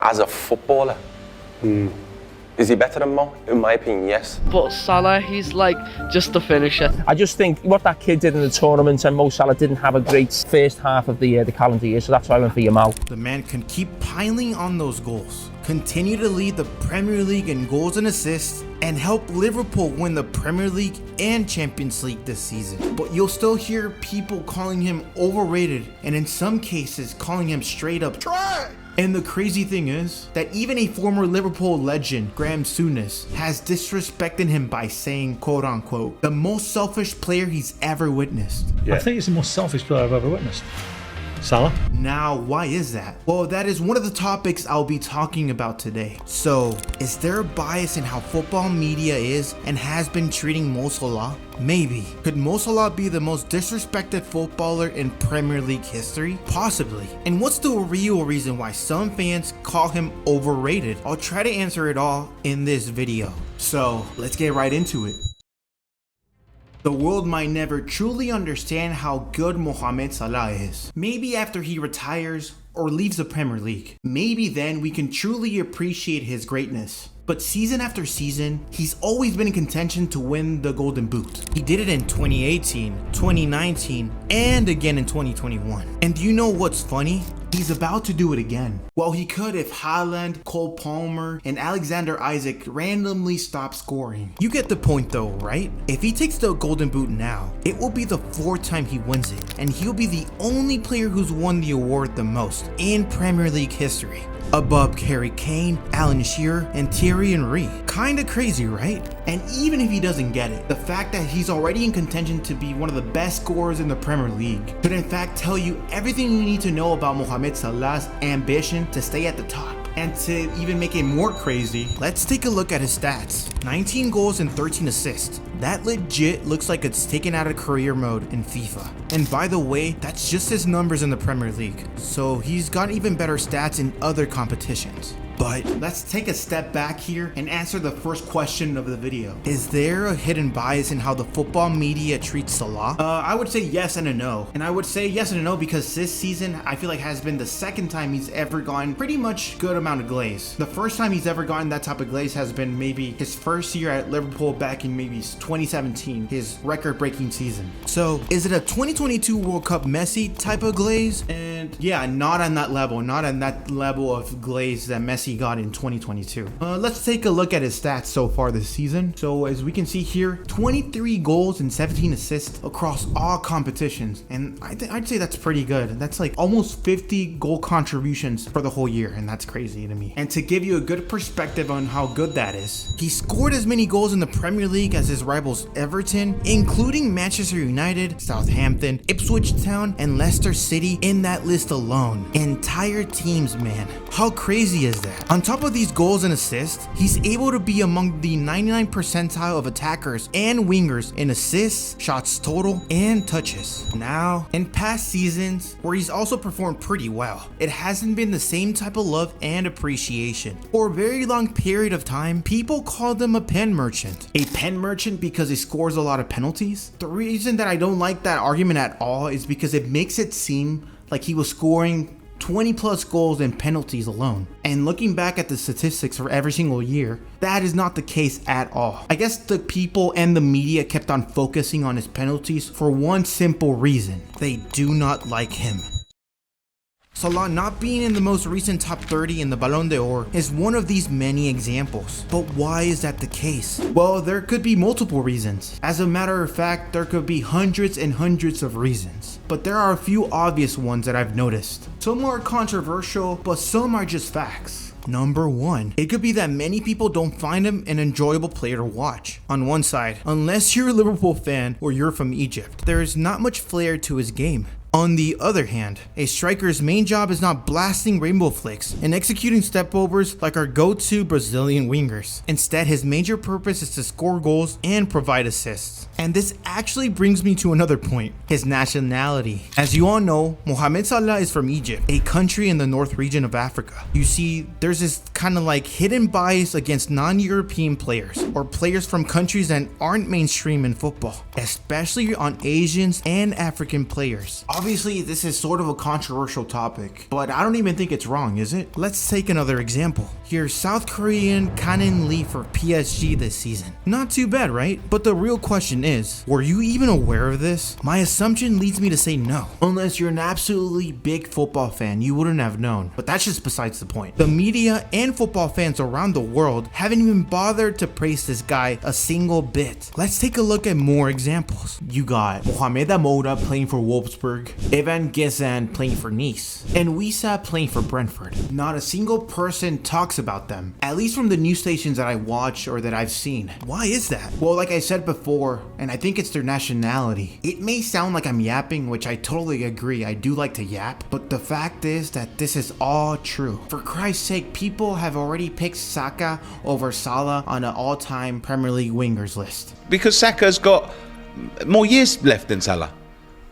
As a footballer, is he better than Mo? In my opinion, yes. But Salah, he's like just the finisher. I just think what that kid did in the tournament, and Mo Salah didn't have a great first half of the calendar year, so that's why I went for Yamal. The man can keep piling on those goals, continue to lead the Premier League in goals and assists, and help Liverpool win the Premier League and Champions League this season. But you'll still hear people calling him overrated, and in some cases calling him straight up trash. And the crazy thing is that even a former Liverpool legend, Graham Souness, has disrespected him by saying, quote unquote, the most selfish player he's ever witnessed. I think he's the most selfish player I've ever witnessed. Salah? Now, why is that? Well, that is one of the topics I'll be talking about today. So, is there a bias in how football media is and has been treating Mo Salah? Maybe. Could Mo Salah be the most disrespected footballer in Premier League history? Possibly. And what's the real reason why some fans call him overrated? I'll try to answer it all in this video. So, let's get right into it. The world might never truly understand how good Mohamed Salah is. Maybe after he retires or leaves the Premier League. Maybe then we can truly appreciate his greatness. But season after season, he's always been in contention to win the Golden Boot. He did it in 2018, 2019, and again in 2021. And do you know what's funny? He's about to do it again. Well, he could if Haaland, Cole Palmer, and Alexander Isak randomly stop scoring. You get the point though, right? If he takes the Golden Boot now, it will be the 4th time he wins it, and he'll be the only player who's won the award the most in Premier League history, above Harry Kane, Alan Shearer, and Thierry Henry. Kinda crazy, right? And even if he doesn't get it, the fact that he's already in contention to be one of the best scorers in the Premier League could in fact tell you everything you need to know about Mohamed Salah's ambition to stay at the top. And to even make it more crazy, let's take a look at his stats. 19 goals and 13 assists. That legit looks like it's taken out of career mode in FIFA. And by the way, that's just his numbers in the Premier League. So he's got even better stats in other competitions. But let's take a step back here and answer the first question of the video. Is there a hidden bias in how the football media treats Salah? I would say yes and a no. And I would say yes and a no because this season I feel like has been the 2nd time he's ever gotten pretty much good amount of glaze. The first time he's ever gotten that type of glaze has been maybe his first year at Liverpool back in maybe 2017, his record-breaking season. So is it a 2022 World Cup Messi type of glaze? And yeah, not on that level, not on that level of glaze that Messi got in 2022. Let's take a look at his stats so far this season. So as we can see here, 23 goals and 17 assists across all competitions, and I'd say that's pretty good. That's like almost 50 goal contributions for the whole year, and that's crazy to me. And to give you a good perspective on how good that is, he scored as many goals in the Premier League as his rivals Everton, including Manchester United, Southampton, Ipswich Town, and Leicester City in that list alone. Entire teams, man. How crazy is that? On top of these goals and assists, he's able to be among the 99th percentile of attackers and wingers in assists, shots total, and touches. Now, in past seasons, where he's also performed pretty well, it hasn't been the same type of love and appreciation. For a very long period of time, people called him a pen merchant. A pen merchant because he scores a lot of penalties? The reason that I don't like that argument at all is because it makes it seem like he was scoring 20 plus goals and penalties alone. And looking back at the statistics for every single year, that is not the case at all. I guess the people and the media kept on focusing on his penalties for one simple reason. They do not like him. Salah not being in the most recent top 30 in the Ballon d'Or is one of these many examples. But why is that the case? Well, there could be multiple reasons. As a matter of fact, there could be hundreds and hundreds of reasons. But there are a few obvious ones that I've noticed. Some are controversial, but some are just facts. Number 1, it could be that many people don't find him an enjoyable player to watch. On one side, unless you're a Liverpool fan or you're from Egypt, there is not much flair to his game. On the other hand, a striker's main job is not blasting rainbow flicks and executing stepovers like our go-to Brazilian wingers. Instead, his major purpose is to score goals and provide assists. And this actually brings me to another point, his nationality. As you all know, Mohamed Salah is from Egypt, a country in the north region of Africa. You see, there's this kind of like hidden bias against non-European players or players from countries that aren't mainstream in football, especially on Asians and African players. Obviously, this is sort of a controversial topic, but I don't even think it's wrong, is it? Let's take another example. Here's South Korean Kanin Lee for PSG this season. Not too bad, right? But the real question is, were you even aware of this? My assumption leads me to say no. Unless you're an absolutely big football fan, you wouldn't have known. But that's just besides the point. The media and football fans around the world haven't even bothered to praise this guy a single bit. Let's take a look at more examples. You got Mohanmed playing for Wolfsburg, Evan Gezan playing for Nice, and Wissa playing for Brentford. Not a single person talks about them, at least from the news stations that I watch or that I've seen. Why is that? Well, like I said before, and I think it's their nationality. It may sound like I'm yapping, which I totally agree, I do like to yap, but the fact is that this is all true. For Christ's sake, people have already picked Saka over Salah on an all-time Premier League wingers list. Because Saka's got more years left than Salah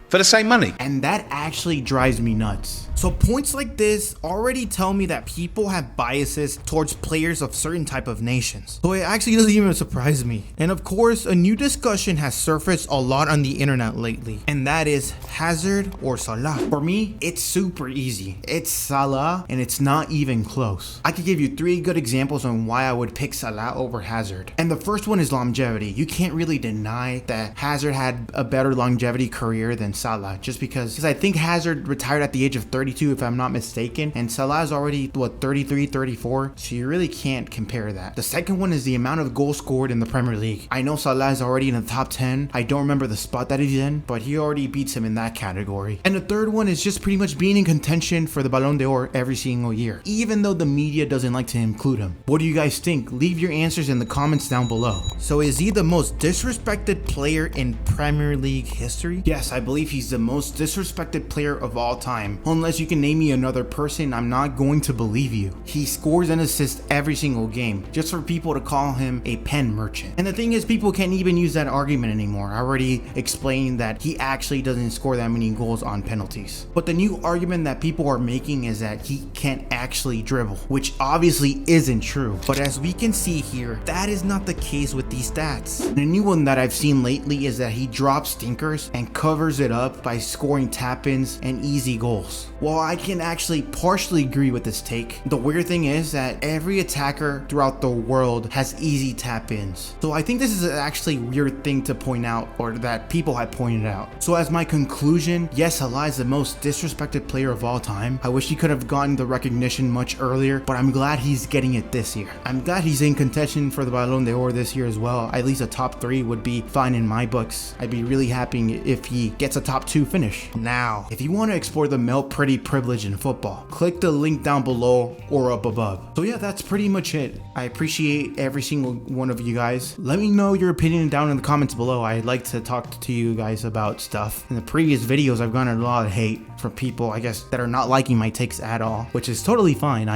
for the same money. And that actually drives me nuts. So points like this already tell me that people have biases towards players of certain type of nations. So it actually doesn't even surprise me. And of course, a new discussion has surfaced a lot on the internet lately, and that is Hazard or Salah. For me, it's super easy. It's Salah, and it's not even close. I could give you 3 good examples on why I would pick Salah over Hazard. And the first one is longevity. You can't really deny that Hazard had a better longevity career than Salah, just because I think Hazard retired at the age of 32 if I'm not mistaken, and Salah is already 33, 34, so you really can't compare that. The second one is the amount of goals scored in the Premier League. I know Salah is already in the top 10. I don't remember the spot that he's in, but he already beats him in that category. And the third one is just pretty much being in contention for the Ballon d'Or every single year, even though the media doesn't like to include him. What do you guys think? Leave your answers in the comments down below. So is he the most disrespected player in Premier League history? Yes, I believe he's the most disrespected player of all time. Unless you can name me another person, I'm not going to believe you. He scores and assists every single game, just for people to call him a pen merchant. And the thing is, people can't even use that argument anymore. I already explained that he actually doesn't score that many goals on penalties. But the new argument that people are making is that he can't actually dribble, which obviously isn't true. But as we can see here, that is not the case with these stats. And a new one that I've seen lately is that he drops stinkers and covers it up by scoring tap-ins and easy goals. While I can actually partially agree with this take, the weird thing is that every attacker throughout the world has easy tap-ins. So I think this is actually a weird thing to point out, or that people have pointed out. So as my conclusion, yes, Salah is the most disrespected player of all time. I wish he could have gotten the recognition much earlier, but I'm glad he's getting it this year. I'm glad he's in contention for the Ballon d'Or this year as well. At least a top 3 would be fine in my books. I'd be really happy if he gets a top 2 finish. Now, if you want to explore the male pretty privilege in football, click the link down below or up above. So yeah, that's pretty much it. I appreciate every single one of you guys. Let me know your opinion down in the comments below. I'd like to talk to you guys about stuff. In the previous videos, I've gotten a lot of hate from people, I guess, that are not liking my takes at all, which is totally fine.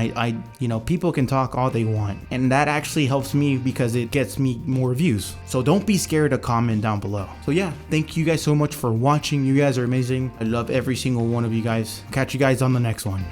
You know, people can talk all they want, and that actually helps me because it gets me more views. So don't be scared to comment down below. So yeah, thank you guys so much for watching. You guys are amazing. I love every single one of you guys. Catch you guys on the next one.